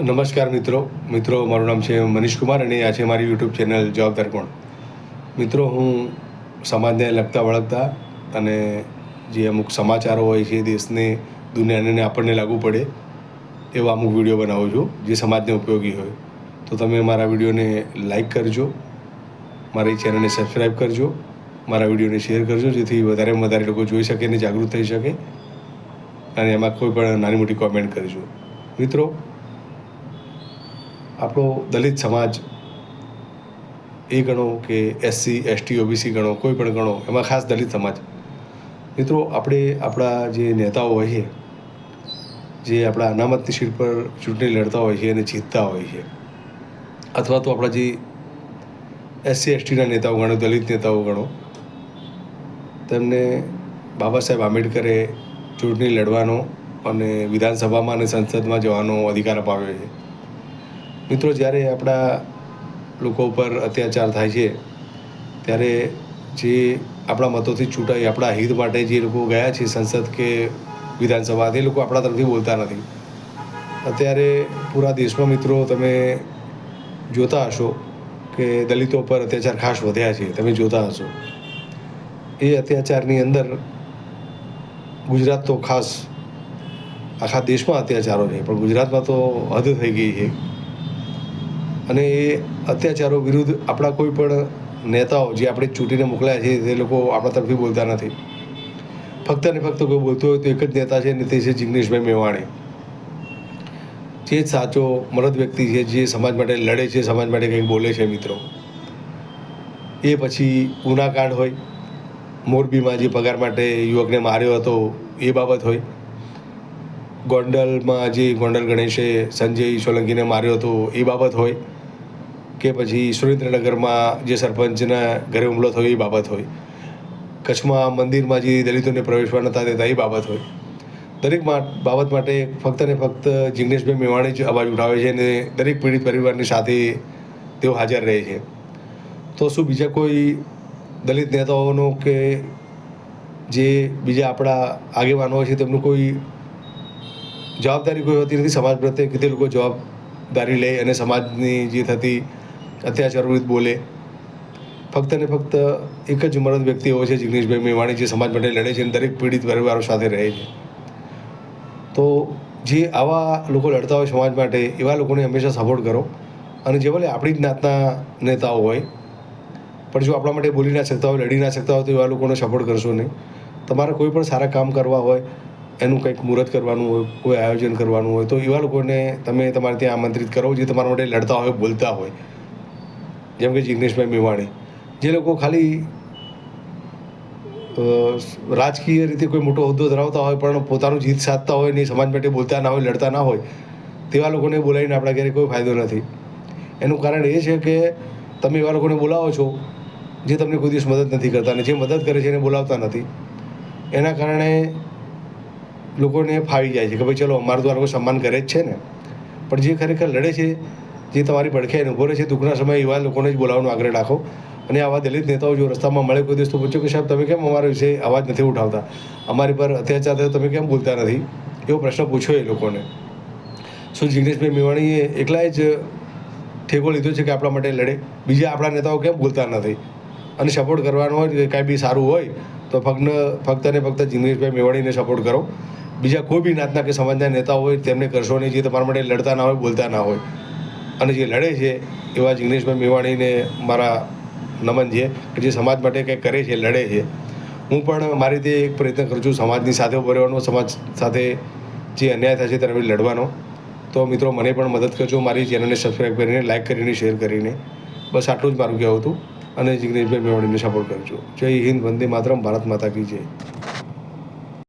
નમસ્કાર મિત્રો મારું નામ છે મનીષ કુમાર અને આ છે મારી યુટ્યુબ ચેનલ જવાબદાર કોણ. મિત્રો, હું સમાજને લગતા વળગતા અને જે અમુક સમાચારો હોય છે દેશને દુનિયાને આપણને લાગુ પડે એવા અમુક વિડીયો બનાવું છું જે સમાજને ઉપયોગી હોય. તો તમે મારા વિડીયોને લાઈક કરજો, મારી ચેનલને સબસ્ક્રાઈબ કરજો, મારા વિડીયોને શેર કરજો, જેથી વધારેમાં વધારે લોકો જોઈ શકે અને જાગૃત થઈ શકે. અને એમાં કોઈ પણ નાની મોટી કોમેન્ટ કરજો. મિત્રો, આપણો દલિત સમાજ એ ગણો કે SC ST OBC ગણો, કોઈ પણ ગણો, એમાં ખાસ દલિત સમાજ. મિત્રો, આપણે આપણા જે નેતાઓ હોય છે, જે આપણા અનામતની સીટ પર ચૂંટણી લડતા હોય છે અને જીતતા હોય છે, અથવા તો આપણા જે SC STના નેતાઓ ગણો, દલિત નેતાઓ ગણો, તેમને બાબા સાહેબ આંબેડકરે ચૂંટણી લડવાનો અને વિધાનસભામાં અને સંસદમાં જવાનો અધિકાર અપાવ્યો છે. મિત્રો, જ્યારે આપણા લોકો ઉપર અત્યાચાર થાય છે ત્યારે જે આપણા મતોથી ચૂંટાઈ આપણા હિત માટે જે લોકો ગયા છે સંસદ કે વિધાનસભા, તે લોકો આપણા તરફથી બોલતા નથી. અત્યારે પૂરા દેશમાં મિત્રો તમે જોતા હશો કે દલિતો પર અત્યાચાર ખાસ વધ્યા છે. તમે જોતા હશો એ અત્યાચારની અંદર ગુજરાત તો ખાસ, આખા દેશમાં અત્યાચારો છે, પણ ગુજરાતમાં તો હદ થઈ ગઈ છે. અને એ અત્યાચારો વિરુદ્ધ આપણા કોઈ પણ નેતાઓ જે આપણે ચૂંટીને મોકલ્યા છે તે લોકો આપણા તરફથી બોલતા નથી. ફક્ત ને ફક્ત કોઈ બોલતું હોય તો એક જ નેતા છે ને તે છે જિગ્નેશભાઈ મેવાણી. જે જ સાચો મરદ વ્યક્તિ છે, જે સમાજ માટે લડે છે, સમાજ માટે કંઈક બોલે છે. મિત્રો, એ પછી ઉનાકાંડ હોય, મોરબીમાં જે પગાર માટે યુવકને માર્યો હતો એ બાબત હોય, ગોંડલમાં જે ગોંડલ ગણેશે સંજય સોલંકીને માર્યો હતો એ બાબત હોય, કે પછી સુરેન્દ્રનગરમાં જે સરપંચના ઘરે હુમલો થયો એ બાબત હોય, કચ્છમાં મંદિરમાં જે દલિતોને પ્રવેશવા નહોતા દેતા એ બાબત હોય. દરેક બાબત માટે ફક્ત ને ફક્ત જિગ્નેશભાઈ મેવાણી જ અવાજ ઉઠાવે છે અને દરેક પીડિત પરિવારની સાથે તેઓ હાજર રહે છે. તો શું બીજા કોઈ દલિત નેતાઓનો કે જે બીજા આપણા આગેવાનો છે તેમનું કોઈ જવાબદારી કોઈ હોતી નથી સમાજ પ્રત્યે કે તે લોકો જવાબદારી લે અને સમાજની જે થતી અત્યાચાર વિરુદ્ધ બોલે? ફક્ત ને ફક્ત એક જ મરદ વ્યક્તિ હોય છે જિગ્નેશભાઈ મેવાણી, જે સમાજ માટે લડે છે અને દરેક પીડિત પરિવારો સાથે રહે છે. તો જે આવા લોકો લડતા હોય સમાજ માટે, એવા લોકોને હંમેશા સપોર્ટ કરો. અને જે ભલે આપણી જ જ્ઞાતના નેતાઓ હોય, પણ જો આપણા માટે બોલી ના શકતા હોય, લડી ના શકતા હોય, તો એવા લોકોને સપોર્ટ કરશો નહીં. તમારે કોઈ પણ સારા કામ કરવા હોય, એનું કંઈક મુહૂર્ત કરવાનું હોય, કોઈ આયોજન કરવાનું હોય, તો એવા લોકોને તમે તમારે ત્યાં આમંત્રિત કરો જે તમારા માટે લડતા હોય, બોલતા હોય. જેમ કે જિગ્નેશભાઈ મેવાણી, જે લોકો ખાલી રાજકીય રીતે કોઈ મોટો હોદ્દો ધરાવતા હોય પણ પોતાનું જીત સાધતા હોય ને સમાજ માટે બોલતા ના હોય, લડતા ના હોય, તેવા લોકોને બોલાવીને આપણા ઘરે કોઈ ફાયદો નથી. એનું કારણ એ છે કે તમે એવા લોકોને બોલાવો છો જે તમને કોઈ દિવસ મદદ નથી કરતા, અને જે મદદ કરે છે એને બોલાવતા નથી. એના કારણે લોકોને ફાવી જાય છે કે ભાઈ ચલો અમારું તો આ લોકો સન્માન કરે જ છે ને. પણ જે ખરેખર લડે છે, જે તમારી પડખે એને ઊભો રહે છે દુઃખના સમયે, એવા લોકોને જ બોલાવવાનો આગ્રહ રાખો. અને આવા દલિત નેતાઓ જો રસ્તામાં મળે કોઈ દિવસ તો પૂછો કે સાહેબ તમે કેમ અમારા વિશે અવાજ નથી ઉઠાવતા, અમારી પર અત્યાચાર થયો તમે કેમ બોલતા નથી, એવો પ્રશ્ન પૂછો એ લોકોને. શું જિગ્નેશભાઈ મેવાણીએ એકલાએ જ ઠેકો લીધો છે કે આપણા માટે લડે? બીજા આપણા નેતાઓ કેમ બોલતા નથી? અને સપોર્ટ કરવાનો હોય કે કાંઈ બી સારું હોય તો ફક્ત ને ફક્ત જિગ્નેશભાઈ મેવાણીને સપોર્ટ કરો. બીજા કોઈ બી નાતના કે સમાજના નેતાઓ હોય તેમને કરશો નહીં, જે તમારા માટે લડતા ના હોય, બોલતા ના હોય. અને જે લડે છે એવા જિગ્નેશભાઈ મેવાણીને મારા નમન છે કે જે સમાજ માટે કંઈક કરે છે, લડે છે. હું પણ મારી રીતે એક પ્રયત્ન કરું છું સમાજની સાથે ઉભો રહેવાનો, સમાજ સાથે જે અન્યાય થાય છે તેના વિરુદ્ધ લડવાનો. તો મિત્રો, મને પણ મદદ કરજો મારી ચેનલને સબસ્ક્રાઈબ કરીને, લાઈક કરીને, શેર કરીને. બસ આટલું જ મારું કહેવું હતું. અને જિગ્નેશભાઈ મેવાણીને સપોર્ટ કરજો. જય હિન્દ, વંદે માતરમ, ભારત માતા કી જય.